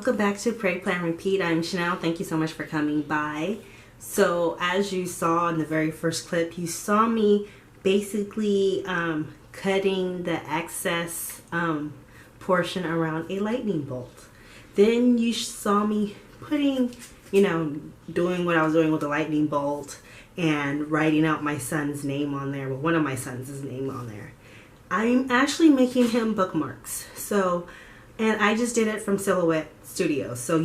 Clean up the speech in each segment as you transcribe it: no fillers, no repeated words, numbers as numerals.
welcome back to Pray, Plan, Repeat. I'm Chanel. Thank you so much for coming by. So as you saw in the very first clip, you saw me basically cutting the excess portion around a lightning bolt. Then you saw me putting, doing what I was doing with the lightning bolt and writing out my son's name on there, well, one of my sons' name on there. I'm actually making him bookmarks. And I just did it from Silhouette Studios. So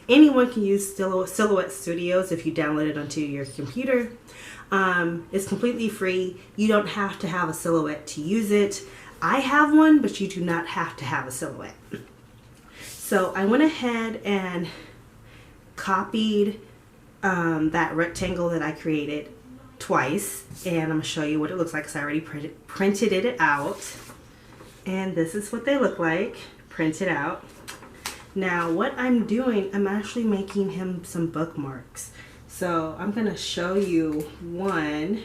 anyone can use Silhouette Studios if you download it onto your computer. It's completely free. You don't have to have a Silhouette to use it. I have one, but you do not have to have a Silhouette. So I went ahead and copied that rectangle that I created twice, and I'm going to show you what it looks like because I already printed it out. And this is what they look like, printed out. Now what I'm doing, I'm actually making him some bookmarks. So I'm going to show you one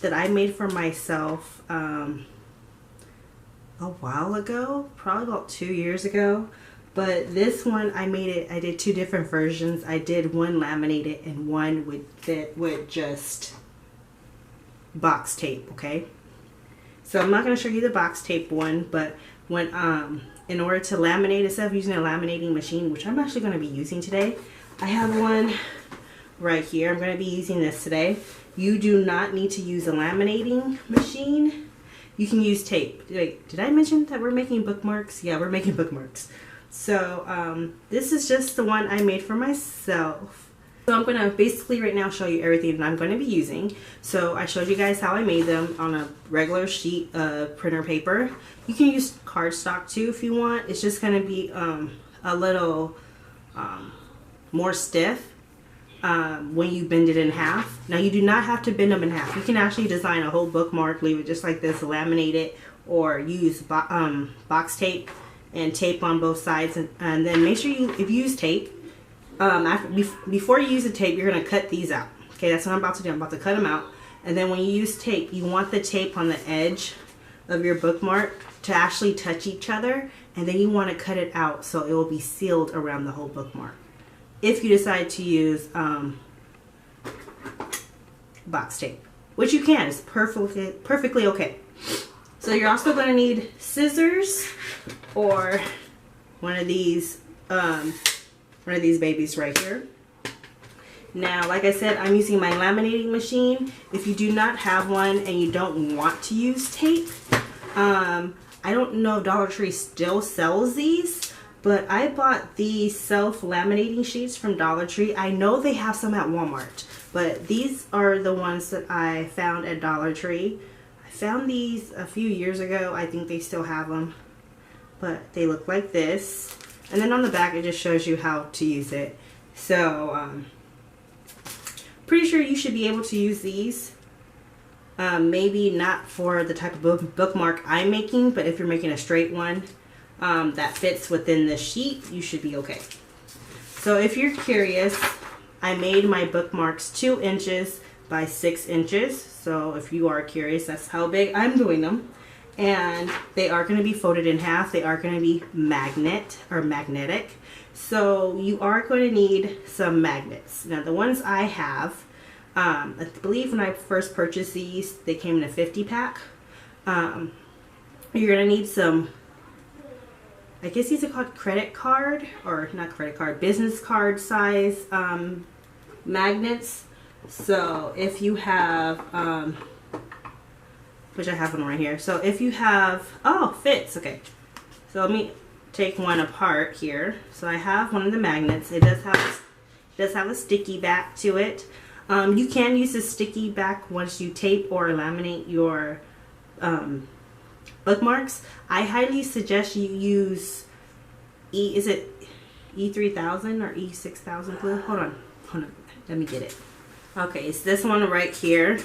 that I made for myself a while ago, probably about 2 years ago. But this one I did two different versions. I did one laminated and one with just box tape, okay? So I'm not going to show you the box tape one, but when in order to laminate, instead of using a laminating machine, which I'm actually going to be using today, I have one right here. I'm going to be using this today. You do not need to use a laminating machine. You can use tape. Wait, did I mention that we're making bookmarks? Yeah, we're making bookmarks. So this is just the one I made for myself. So I'm going to basically right now show you everything that I'm going to be using. So I showed you guys how I made them on a regular sheet of printer paper. You can use cardstock too if you want. It's just going to be a little more stiff when you bend it in half. Now you do not have to bend them in half. You can actually design a whole bookmark, leave it just like this, laminate it, or use box tape and tape on both sides. And then make sure if you use tape, before you use the tape, you're going to cut these out. Okay, that's what I'm about to do. I'm about to cut them out. And then when you use tape, you want the tape on the edge of your bookmark to actually touch each other. And then you want to cut it out so it will be sealed around the whole bookmark. If you decide to use box tape, which you can, it's perfectly okay. So you're also going to need scissors or one of these babies right here. Now, like I said, I'm using my laminating machine. If you do not have one and you don't want to use tape, I don't know if Dollar Tree still sells these, but I bought these self-laminating sheets from Dollar Tree. I know they have some at Walmart, but these are the ones that I found at Dollar Tree. I found these a few years ago. I think they still have them, but they look like this. And then on the back, it just shows you how to use it. So, pretty sure you should be able to use these. Maybe not for the type of bookmark I'm making, but if you're making a straight one that fits within the sheet, you should be okay. So if you're curious, I made my bookmarks 2 inches by 6 inches. So if you are curious, that's how big I'm doing them. And they are going to be folded in half. They are going to be magnetic. So you are going to need some magnets. Now the ones I have, I believe when I first purchased these, they came in a 50 pack. You're going to need some, I guess these are called credit card, or not credit card, business card size magnets. So if you have, which I have one right here. So if you have, fits, okay. So let me take one apart here. So I have one of the magnets. It does have a sticky back to it. You can use a sticky back once you tape or laminate your bookmarks. I highly suggest you use is it E3000 or E6000 glue? Hold on, let me get it. Okay, it's this one right here.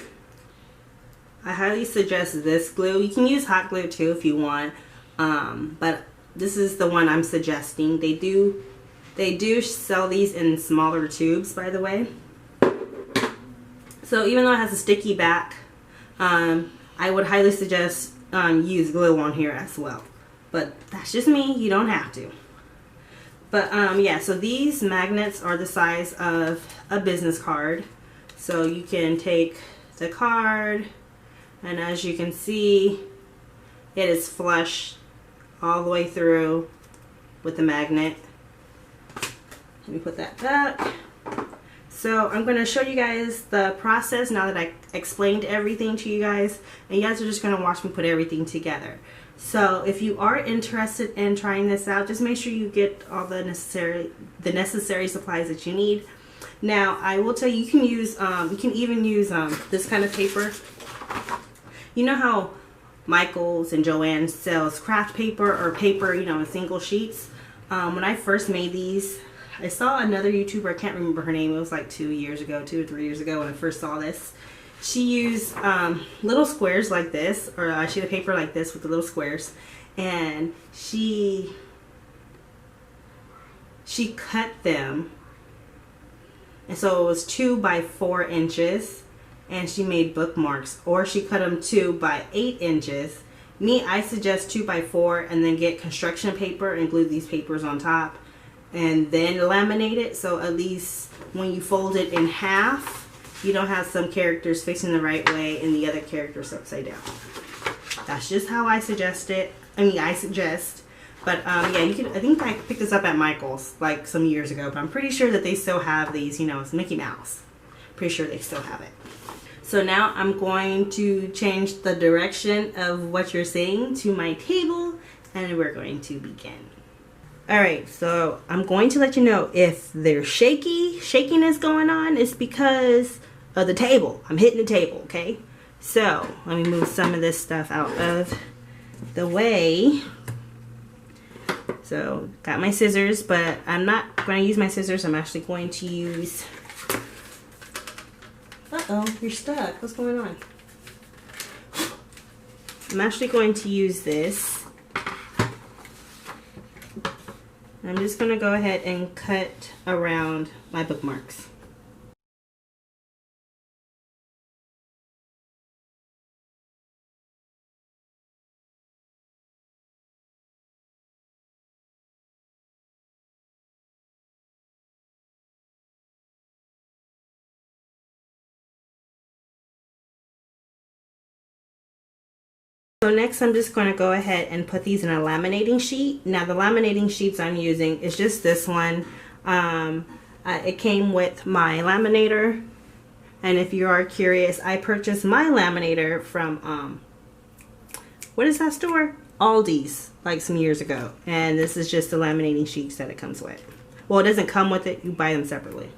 I highly suggest this glue. You can use hot glue too if you want, but this is the one I'm suggesting. They do sell these in smaller tubes, by the way. So even though it has a sticky back, I would highly suggest use glue on here as well. But that's just me. You don't have to. But yeah, so these magnets are the size of a business card. So you can take the card, and as you can see, it is flush all the way through with the magnet. Let me put that back. So I'm going to show you guys the process now that I explained everything to you guys, and you guys are just going to watch me put everything together. So if you are interested in trying this out, just make sure you get all the necessary supplies that you need. Now I will tell you, you can even use this kind of paper. You know how Michaels and Joann sells craft paper or paper, you know, in single sheets. When I first made these, I saw another YouTuber, I can't remember her name, it was like 2 or 3 years ago when I first saw this. She used little squares like this, or a sheet of paper like this with the little squares, and she cut them, and so it was 2 by 4 inches, and she made bookmarks, or she cut them 2 by 8 inches. Me, I suggest 2 by 4, and then get construction paper and glue these papers on top, and then laminate it, so at least when you fold it in half, you don't have some characters facing the right way and the other characters upside down. That's just how I suggest it. I suggest. But yeah, you can. I think I picked this up at Michael's like some years ago, but I'm pretty sure that they still have these. You know, it's Mickey Mouse. Pretty sure they still have it. So now I'm going to change the direction of what you're saying to my table, and we're going to begin. Alright, so I'm going to let you know if there's shakiness going on, it's because of the table. I'm hitting the table, okay? So, let me move some of this stuff out of the way. So, got my scissors, but I'm not going to use my scissors. I'm actually going to use... Uh-oh, you're stuck. What's going on? I'm actually going to use this. I'm just going to go ahead and cut around my bookmarks. So next I'm just going to go ahead and put these in a laminating sheet. Now the laminating sheets I'm using is just this one. It came with my laminator, and if you are curious, I purchased my laminator from what is that store? Aldi's, like some years ago, and this is just the laminating sheets that it comes with. Well, it doesn't come with it, you buy them separately.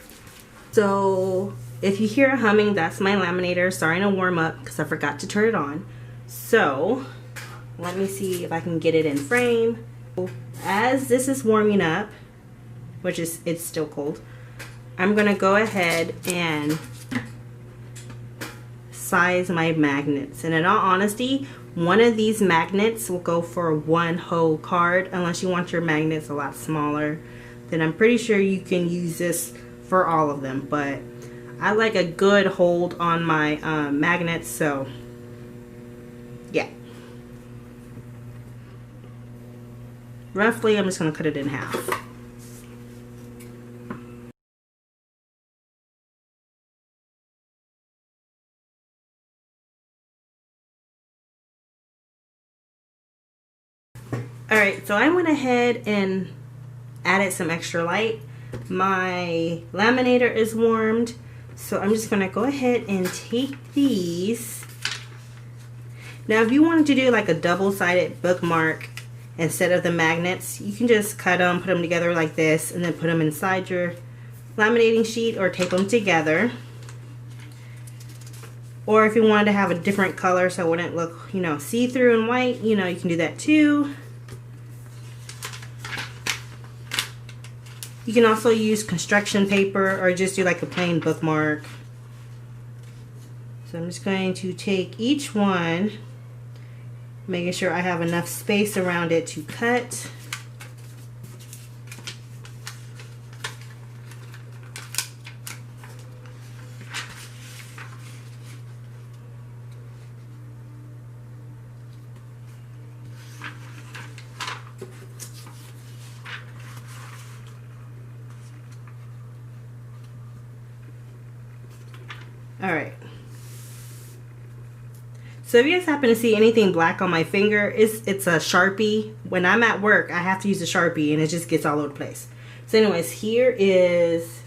So if you hear a humming, that's my laminator starting to warm up because I forgot to turn it on. So let me see if I can get it in frame. As this is warming up, which is, it's still cold, I'm gonna go ahead and size my magnets. And in all honesty, one of these magnets will go for one whole card, unless you want your magnets a lot smaller. Then I'm pretty sure you can use this for all of them, but I like a good hold on my magnets, so yeah. Roughly, I'm just going to cut it in half. Alright, so I went ahead and added some extra light. My laminator is warmed, so I'm just going to go ahead and take these. Now if you wanted to do like a double-sided bookmark instead of the magnets, you can just cut them, put them together like this, and then put them inside your laminating sheet or tape them together. Or if you wanted to have a different color so it wouldn't look, you know, see-through and white, you know, you can do that too. You can also use construction paper or just do like a plain bookmark. So I'm just going to take each one, making sure I have enough space around it to cut. So if you guys happen to see anything black on my finger, it's a Sharpie. When I'm at work, I have to use a Sharpie and it just gets all over the place. So anyways, here is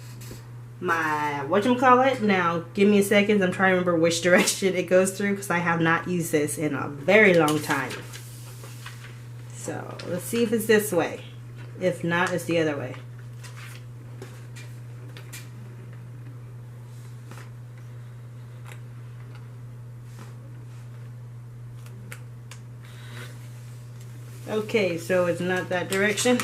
my whatchamacallit. Now give me a second, I'm trying to remember which direction it goes through because I have not used this in a very long time. So let's see if it's this way. If not, it's the other way. Okay, so it's not that direction.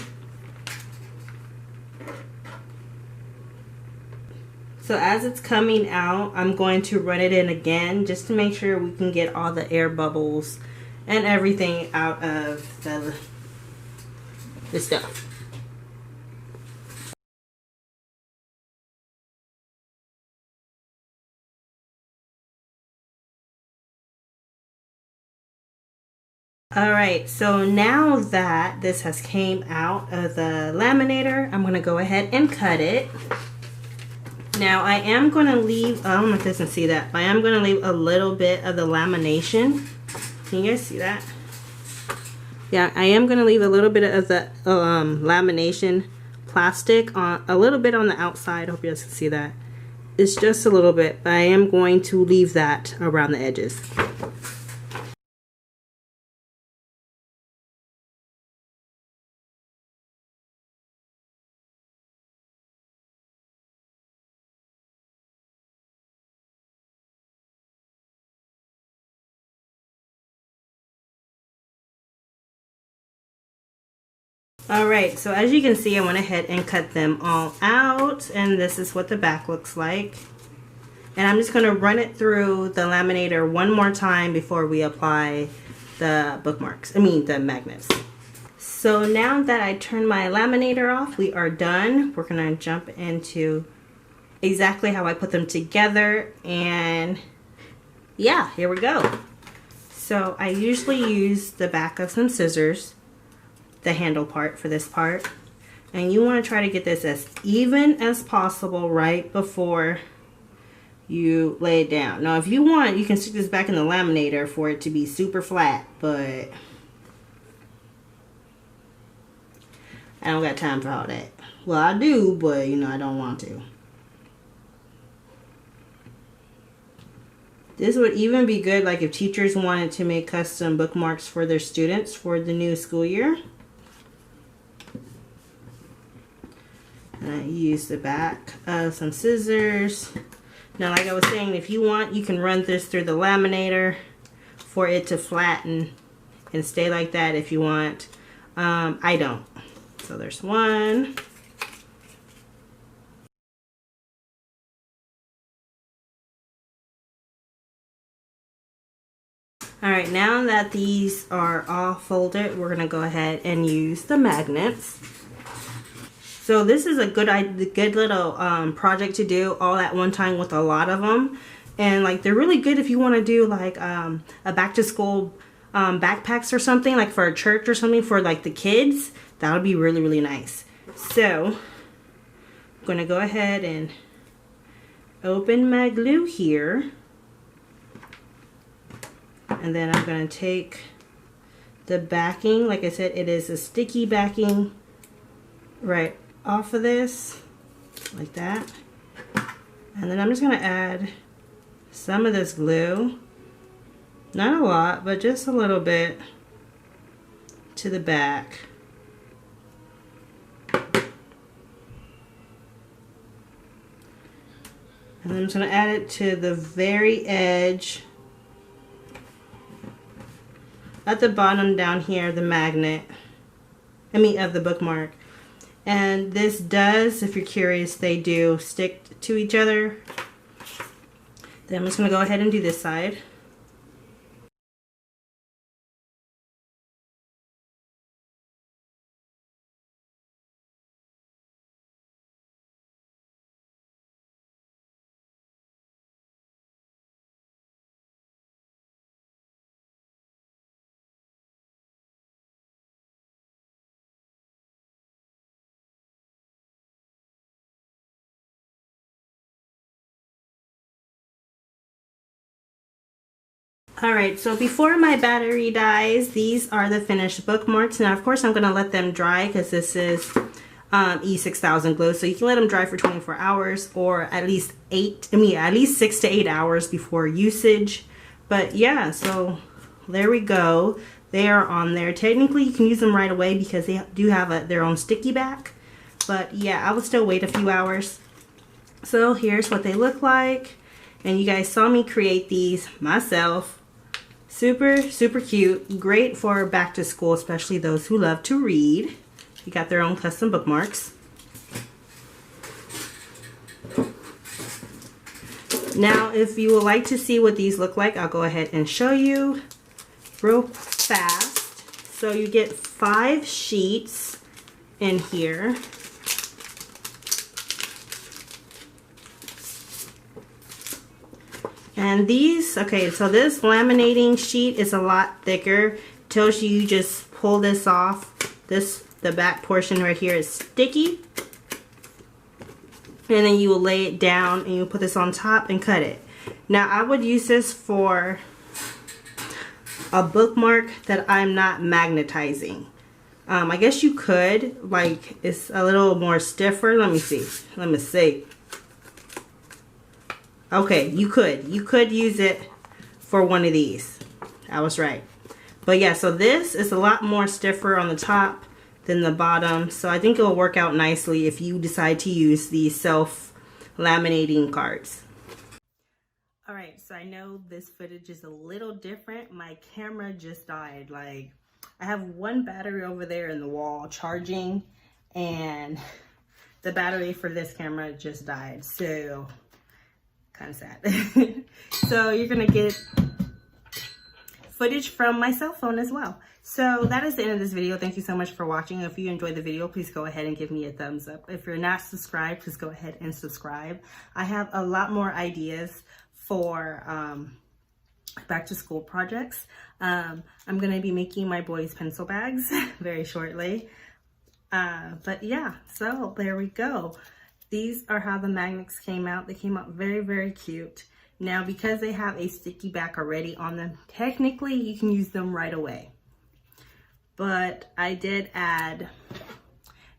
So as it's coming out, I'm going to run it in again just to make sure we can get all the air bubbles and everything out of the stuff. Alright, so now that this has came out of the laminator, I'm going to go ahead and cut it. Now I am going to leave, I don't know if this can see that, but I am going to leave a little bit of the lamination. Can you guys see that? Yeah, I am going to leave a little bit of the lamination plastic on a little bit on the outside. I hope you guys can see that. It's just a little bit, but I am going to leave that around the edges. Alright, so as you can see, I went ahead and cut them all out, and this is what the back looks like. And I'm just going to run it through the laminator one more time before we apply the bookmarks, the magnets. So now that I turned my laminator off, we are done. We're going to jump into exactly how I put them together, and yeah, here we go. So I usually use the back of some scissors, the handle part for this part, and you want to try to get this as even as possible right before you lay it down. Now if you want, you can stick this back in the laminator for it to be super flat, but I don't got time for all that. Well, I do, but I don't want to. This would even be good like if teachers wanted to make custom bookmarks for their students for the new school year. And I use the back of some scissors. Now, like I was saying, if you want, you can run this through the laminator for it to flatten and stay like that if you want. I don't. So there's one. Alright, now that these are all folded, we're going to go ahead and use the magnets. So this is a good little project to do all at one time with a lot of them. And like they're really good if you want to do like a back to school backpacks or something, like for a church or something for like the kids. That would be really, really nice. So I'm going to go ahead and open my glue here. And then I'm going to take the backing. Like I said, it is a sticky backing right off of this, like that. And then I'm just going to add some of this glue. Not a lot, but just a little bit to the back. And then I'm just going to add it to the very edge at the bottom down here, the magnet, of the bookmark. And this does, if you're curious, they do stick to each other. Then I'm just going to go ahead and do this side. All right, so before my battery dies, these are the finished bookmarks. Now, of course, I'm gonna let them dry because this is E6000 glue. So you can let them dry for 24 hours or at least 6 to 8 hours before usage. But yeah, so there we go. They are on there. Technically, you can use them right away because they do have their own sticky back. But yeah, I would still wait a few hours. So here's what they look like. And you guys saw me create these myself. Super, super cute. Great for back to school, especially those who love to read. You got their own custom bookmarks. Now, if you would like to see what these look like, I'll go ahead and show you real fast. So you get 5 sheets in here. And these, okay, so this laminating sheet is a lot thicker. Tells you just pull this off. The back portion right here is sticky. And then you will lay it down and you put this on top and cut it. Now I would use this for a bookmark that I'm not magnetizing. I guess you could, like it's a little more stiffer. Let me see. Okay, you could use it for one of these. I was right. But yeah, so this is a lot more stiffer on the top than the bottom. So I think it will work out nicely if you decide to use these self-laminating cards. All right, so I know this footage is a little different. My camera just died. Like, I have one battery over there in the wall charging, and the battery for this camera just died. So kind of sad. So you're gonna get footage from my cell phone as well. So that is the end of this video. Thank you so much for watching. If you enjoyed the video, please go ahead and give me a thumbs up. If you're not subscribed, please go ahead and subscribe. I have a lot more ideas for back to school projects. I'm gonna be making my boys' pencil bags very shortly. But yeah, so there we go. These are how the magnets came out. They came out very, very cute. Now, because they have a sticky back already on them, technically you can use them right away. But I did add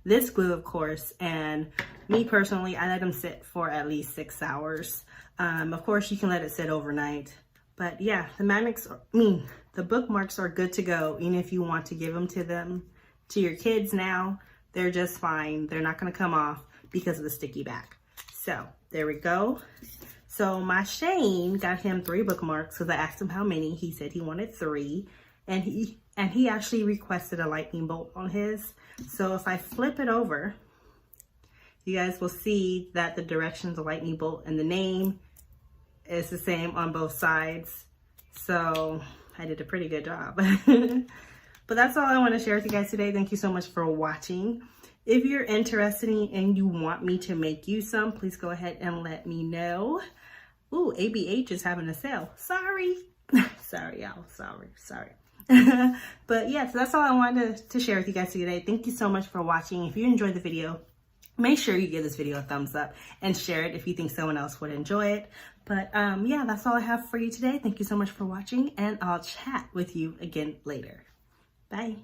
this glue, of course, and me personally, I let them sit for at least 6 hours. Of course, you can let it sit overnight. But yeah, the bookmarks are good to go. Even if you want to give them to your kids now, they're just fine. They're not gonna come off because of the sticky back. So there we go. So my Shane got him 3 bookmarks because I asked him how many. He said he wanted 3, and he actually requested a lightning bolt on his. So if I flip it over, you guys will see that the directions of lightning bolt and the name is the same on both sides. So I did a pretty good job. But that's all I want to share with you guys today. Thank you so much for watching. If you're interested and you want me to make you some, please go ahead and let me know. Ooh, ABH is having a sale. Sorry. Sorry, y'all. Sorry. But yeah, so that's all I wanted to share with you guys today. Thank you so much for watching. If you enjoyed the video, make sure you give this video a thumbs up and share it if you think someone else would enjoy it. But yeah, that's all I have for you today. Thank you so much for watching, and I'll chat with you again later. Bye.